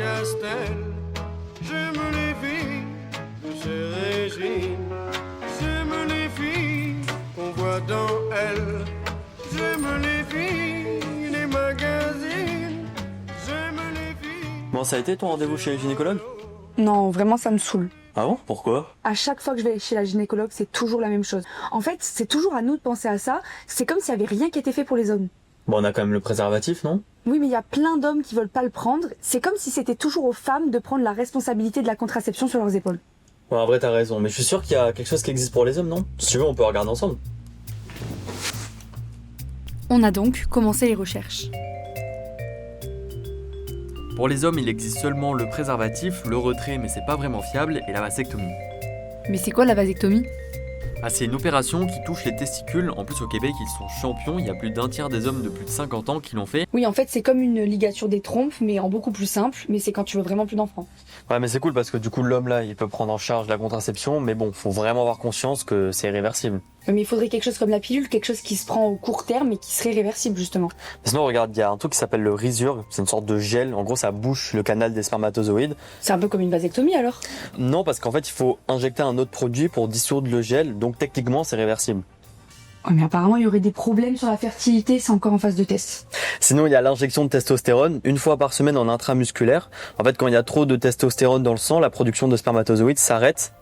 Castel. J'aime les filles de ces régimes. J'aime les filles qu'on voit dans elles. J'aime les filles des magazines. J'aime les filles. Bon, ça a été ton rendez-vous chez le gynécologue ? Non, vraiment, ça me saoule. Ah bon ? Pourquoi ? À chaque fois que je vais chez la gynécologue, c'est toujours la même chose. En fait, c'est toujours à nous de penser à ça. C'est comme s'il y avait rien qui était fait pour les hommes. Bon, on a quand même le préservatif, non ? Oui, mais il y a plein d'hommes qui veulent pas le prendre. C'est comme si c'était toujours aux femmes de prendre la responsabilité de la contraception sur leurs épaules. Ouais, en vrai, t'as raison. Mais je suis sûr qu'il y a quelque chose qui existe pour les hommes, non ? Si tu veux, on peut regarder ensemble. On a donc commencé les recherches. Pour les hommes, il existe seulement le préservatif, le retrait, mais c'est pas vraiment fiable, et la vasectomie. Mais c'est quoi la vasectomie ? Ah, c'est une opération qui touche les testicules. En plus, au Québec, ils sont champions. Il y a plus d'un tiers des hommes de plus de 50 ans qui l'ont fait. Oui, en fait, c'est comme une ligature des trompes, mais en beaucoup plus simple. Mais c'est quand tu veux vraiment plus d'enfants. Ouais, mais c'est cool parce que du coup, l'homme là, il peut prendre en charge la contraception. Mais bon, faut vraiment avoir conscience que c'est irréversible. Mais il faudrait quelque chose comme la pilule, quelque chose qui se prend au court terme et qui serait réversible, justement. Mais sinon, regarde, il y a un truc qui s'appelle le Risurg. C'est une sorte de gel. En gros, ça bouche le canal des spermatozoïdes. C'est un peu comme une vasectomie, alors ? Non, parce qu'en fait, il faut injecter un autre produit pour dissoudre le gel. Donc, techniquement, c'est réversible. Ouais, mais apparemment, il y aurait des problèmes sur la fertilité, c'est encore en phase de test. Sinon, il y a l'injection de testostérone, une fois par semaine en intramusculaire. En fait, quand il y a trop de testostérone dans le sang, la production de spermatozoïdes s'arrête.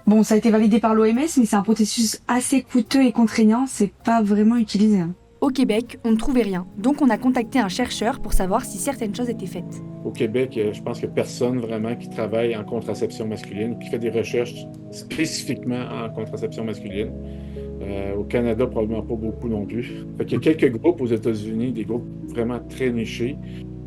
Bon, ça a été validé par l'OMS, mais c'est un processus assez coûteux et contraignant, c'est pas vraiment utilisé. Au Québec, on ne trouvait rien, donc on a contacté un chercheur pour savoir si certaines choses étaient faites. Au Québec, je pense qu'il n'y a personne vraiment qui travaille en contraception masculine, qui fait des recherches spécifiquement en contraception masculine. Au Canada, probablement pas beaucoup non plus. Fait qu'il y a quelques groupes aux États-Unis, des groupes vraiment très nichés.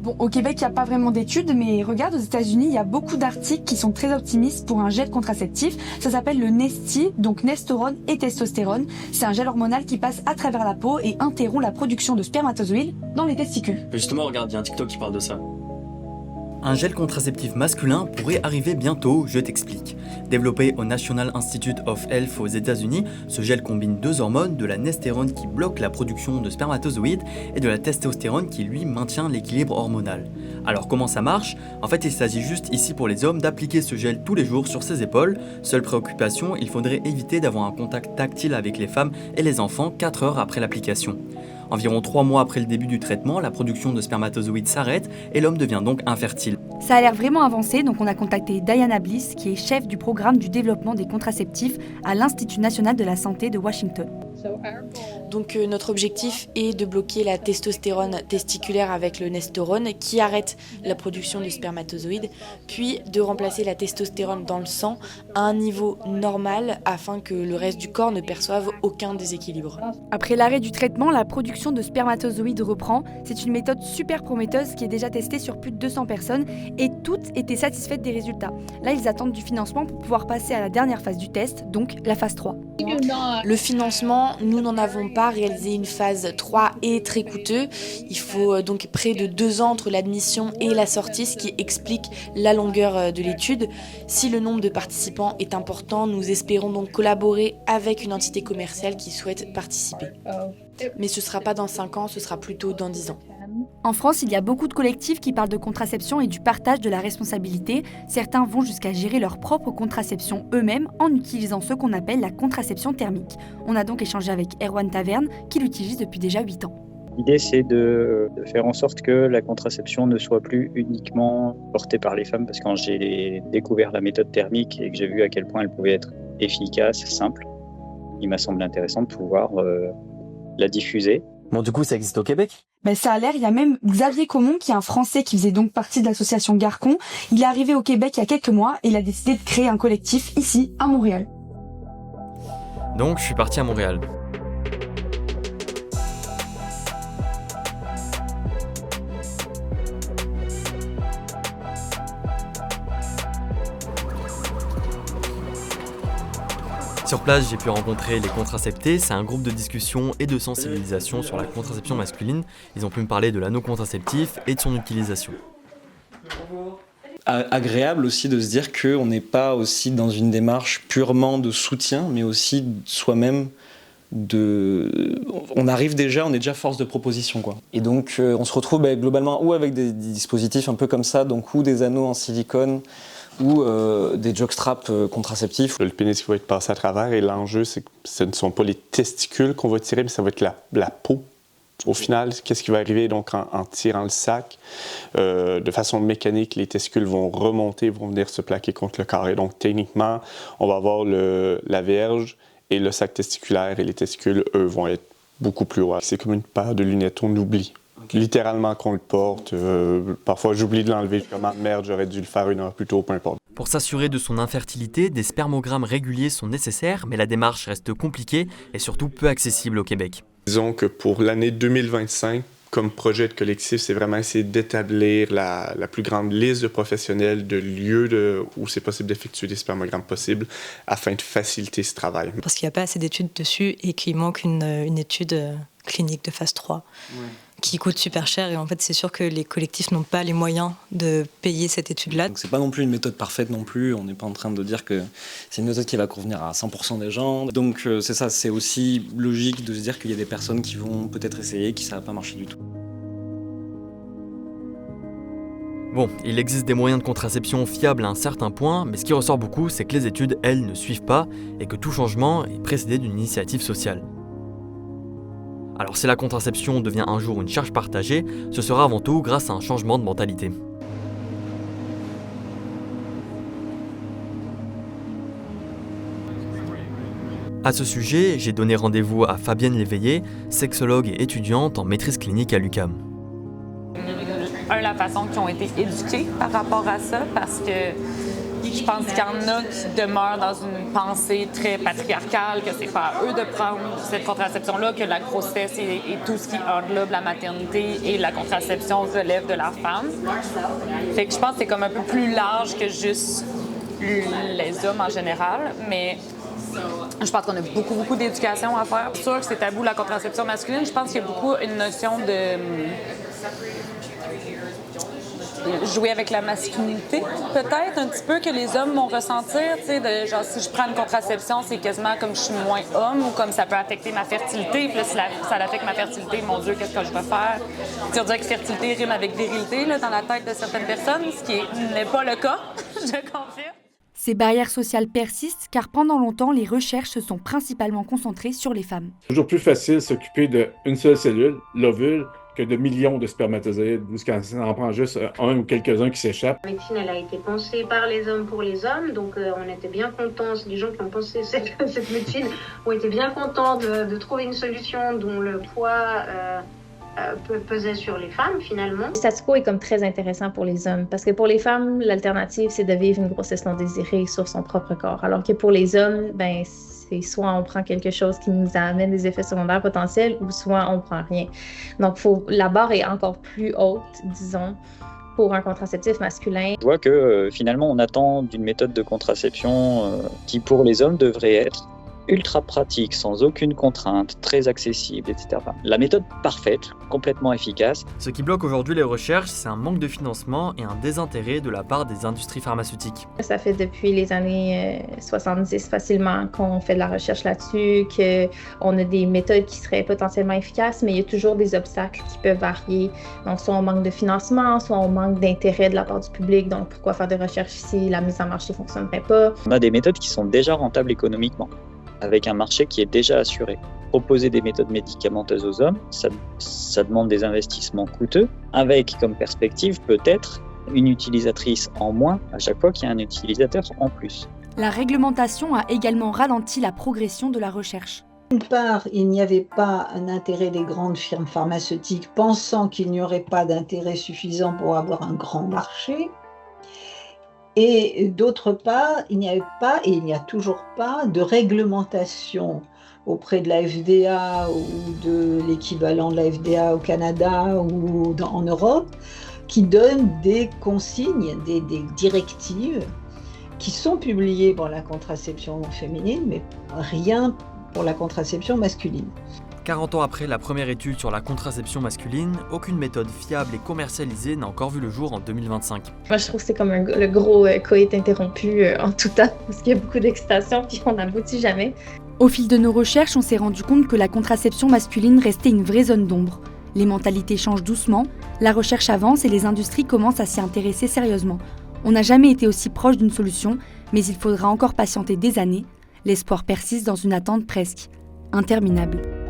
Bon, au Québec, il n'y a pas vraiment d'études, mais regarde, aux États-Unis, il y a beaucoup d'articles qui sont très optimistes pour un gel contraceptif. Ça s'appelle le Nesty, donc nestérone et testostérone. C'est un gel hormonal qui passe à travers la peau et interrompt la production de spermatozoïdes dans les testicules. Justement, regarde, il y a un TikTok qui parle de ça. Un gel contraceptif masculin pourrait arriver bientôt, je t'explique. Développé au National Institute of Health aux États-Unis, ce gel combine deux hormones, de la nestérone qui bloque la production de spermatozoïdes et de la testostérone qui lui maintient l'équilibre hormonal. Alors comment ça marche ? En fait, il s'agit juste ici pour les hommes d'appliquer ce gel tous les jours sur ses épaules. Seule préoccupation, il faudrait éviter d'avoir un contact tactile avec les femmes et les enfants 4 heures après l'application. Environ 3 mois après le début du traitement, la production de spermatozoïdes s'arrête et l'homme devient donc infertile. Ça a l'air vraiment avancé, donc on a contacté Diana Bliss, qui est chef du programme du développement des contraceptifs à l'Institut national de la santé de Washington. Donc notre objectif est de bloquer la testostérone testiculaire avec le nestérone qui arrête la production de spermatozoïdes, puis de remplacer la testostérone dans le sang à un niveau normal afin que le reste du corps ne perçoive aucun déséquilibre. Après l'arrêt du traitement, la production de spermatozoïdes reprend. C'est une méthode super prometteuse qui est déjà testée sur plus de 200 personnes et toutes étaient satisfaites des résultats. Là, ils attendent du financement pour pouvoir passer à la dernière phase du test, donc la phase 3. Le financement, nous n'en avons pas. Réaliser une phase 3 est très coûteux. Il faut donc près de 2 ans entre l'admission et la sortie, ce qui explique la longueur de l'étude. Si le nombre de participants est important, nous espérons donc collaborer avec une entité commerciale qui souhaite participer. Mais ce ne sera pas dans 5 ans, ce sera plutôt dans 10 ans. En France, il y a beaucoup de collectifs qui parlent de contraception et du partage de la responsabilité. Certains vont jusqu'à gérer leur propre contraception eux-mêmes en utilisant ce qu'on appelle la contraception thermique. On a donc échangé avec Erwan Taverne, qui l'utilise depuis déjà 8 ans. L'idée, c'est de faire en sorte que la contraception ne soit plus uniquement portée par les femmes, parce que quand j'ai découvert la méthode thermique et que j'ai vu à quel point elle pouvait être efficace, simple, il m'a semblé intéressant de pouvoir la diffuser. Bon, du coup, ça existe au Québec ? Ben, ça a l'air, il y a même Xavier Comon, qui est un Français qui faisait donc partie de l'association Garcon. Il est arrivé au Québec il y a quelques mois et il a décidé de créer un collectif ici, à Montréal. Donc je suis parti à Montréal. Sur place, j'ai pu rencontrer les contraceptés. C'est un groupe de discussion et de sensibilisation sur la contraception masculine. Ils ont pu me parler de l'anneau contraceptif et de son utilisation. Agréable aussi de se dire qu'on n'est pas aussi dans une démarche purement de soutien, mais aussi soi-même on est déjà force de proposition, quoi. Et donc on se retrouve globalement ou avec des dispositifs un peu comme ça, donc ou des anneaux en silicone ou des jockstraps contraceptifs. Le pénis qui va être passé à travers, et l'enjeu, c'est que ce ne sont pas les testicules qu'on va tirer, mais ça va être la peau. Au final, qu'est-ce qui va arriver donc en tirant le sac? De façon mécanique, les testicules vont remonter, vont venir se plaquer contre le corps. Et donc techniquement, on va avoir la verge et le sac testiculaire, et les testicules, eux, vont être beaucoup plus hauts. C'est comme une paire de lunettes, on oublie. Okay. Littéralement qu'on le porte. Parfois, j'oublie de l'enlever. Comment merde, j'aurais dû le faire 1 heure plus tôt, peu importe. Pour s'assurer de son infertilité, des spermogrammes réguliers sont nécessaires, mais la démarche reste compliquée et surtout peu accessible au Québec. Disons que pour l'année 2025, comme projet de collectif, c'est vraiment essayer d'établir la plus grande liste de professionnels, de lieux où c'est possible d'effectuer des spermogrammes possibles, afin de faciliter ce travail. Parce qu'il n'y a pas assez d'études dessus et qu'il manque une étude clinique de phase 3. Ouais. Qui coûte super cher, et en fait c'est sûr que les collectifs n'ont pas les moyens de payer cette étude-là. Donc c'est pas non plus une méthode parfaite non plus, on n'est pas en train de dire que c'est une méthode qui va convenir à 100% des gens. Donc c'est ça, c'est aussi logique de se dire qu'il y a des personnes qui vont peut-être essayer, qui ça va pas marcher du tout. Bon, il existe des moyens de contraception fiables à un certain point, mais ce qui ressort beaucoup, c'est que les études, elles, ne suivent pas, et que tout changement est précédé d'une initiative sociale. Alors si la contraception devient un jour une charge partagée, ce sera avant tout grâce à un changement de mentalité. À ce sujet, j'ai donné rendez-vous à Fabienne Léveillé, sexologue et étudiante en maîtrise clinique à l'UQAM. La façon qu'ils ont été éduqués par rapport à ça, parce que je pense qu'il y en a qui demeurent dans une pensée très patriarcale, que c'est pas à eux de prendre cette contraception-là, que la grossesse et tout ce qui englobe la maternité et la contraception relève de la femme. Fait que je pense que c'est comme un peu plus large que juste les hommes en général, mais je pense qu'on a beaucoup d'éducation à faire. C'est sûr que c'est tabou la contraception masculine. Je pense qu'il y a beaucoup une notion de jouer avec la masculinité, peut-être un petit peu, que les hommes vont ressentir, tu sais, genre si je prends une contraception, c'est quasiment comme je suis moins homme, ou comme ça peut affecter ma fertilité, puis là, si ça affecte ma fertilité, mon Dieu, qu'est-ce que je vais faire? Tu dire que fertilité rime avec virilité, là, dans la tête de certaines personnes, ce qui n'est pas le cas, je confirme. Ces barrières sociales persistent car pendant longtemps, les recherches se sont principalement concentrées sur les femmes. C'est toujours plus facile de s'occuper d'une seule cellule, l'ovule, que de millions de spermatozoïdes, quand ça en prend juste un ou quelques-uns qui s'échappent. La médecine, elle a été pensée par les hommes pour les hommes, donc on était bien contents, les gens qui ont pensé cette médecine ont été bien contents de trouver une solution dont le poids pesait sur les femmes, finalement. Le statu quo est comme très intéressant pour les hommes, parce que pour les femmes, l'alternative, c'est de vivre une grossesse non désirée sur son propre corps, alors que pour les hommes, c'est soit on prend quelque chose qui nous amène des effets secondaires potentiels, ou soit on prend rien. Donc la barre est encore plus haute, disons, pour un contraceptif masculin. Je vois que finalement on attend d'une méthode de contraception qui pour les hommes devrait être ultra pratique, sans aucune contrainte, très accessible, etc. La méthode parfaite, complètement efficace. Ce qui bloque aujourd'hui les recherches, c'est un manque de financement et un désintérêt de la part des industries pharmaceutiques. Ça fait depuis les années 70 facilement qu'on fait de la recherche là-dessus, qu'on a des méthodes qui seraient potentiellement efficaces, mais il y a toujours des obstacles qui peuvent varier. Donc soit on manque de financement, soit on manque d'intérêt de la part du public. Donc pourquoi faire des recherches si la mise en marché ne fonctionnerait pas? On a des méthodes qui sont déjà rentables économiquement, avec un marché qui est déjà assuré. Proposer des méthodes médicamenteuses aux hommes, ça demande des investissements coûteux, avec comme perspective peut-être une utilisatrice en moins à chaque fois qu'il y a un utilisateur en plus. La réglementation a également ralenti la progression de la recherche. D'une part, il n'y avait pas un intérêt des grandes firmes pharmaceutiques pensant qu'il n'y aurait pas d'intérêt suffisant pour avoir un grand marché. Et d'autre part, il n'y avait pas, et il n'y a toujours pas, de réglementation auprès de la FDA ou de l'équivalent de la FDA au Canada ou en Europe, qui donne des consignes, des directives qui sont publiées pour la contraception féminine, mais rien pour la contraception masculine. 40 ans après la première étude sur la contraception masculine, aucune méthode fiable et commercialisée n'a encore vu le jour en 2025. Moi, je trouve que c'est comme le gros coït interrompu en tout temps, parce qu'il y a beaucoup d'excitation puis on n'aboutit jamais. Au fil de nos recherches, on s'est rendu compte que la contraception masculine restait une vraie zone d'ombre. Les mentalités changent doucement, la recherche avance et les industries commencent à s'y intéresser sérieusement. On n'a jamais été aussi proche d'une solution, mais il faudra encore patienter des années. L'espoir persiste dans une attente presque interminable.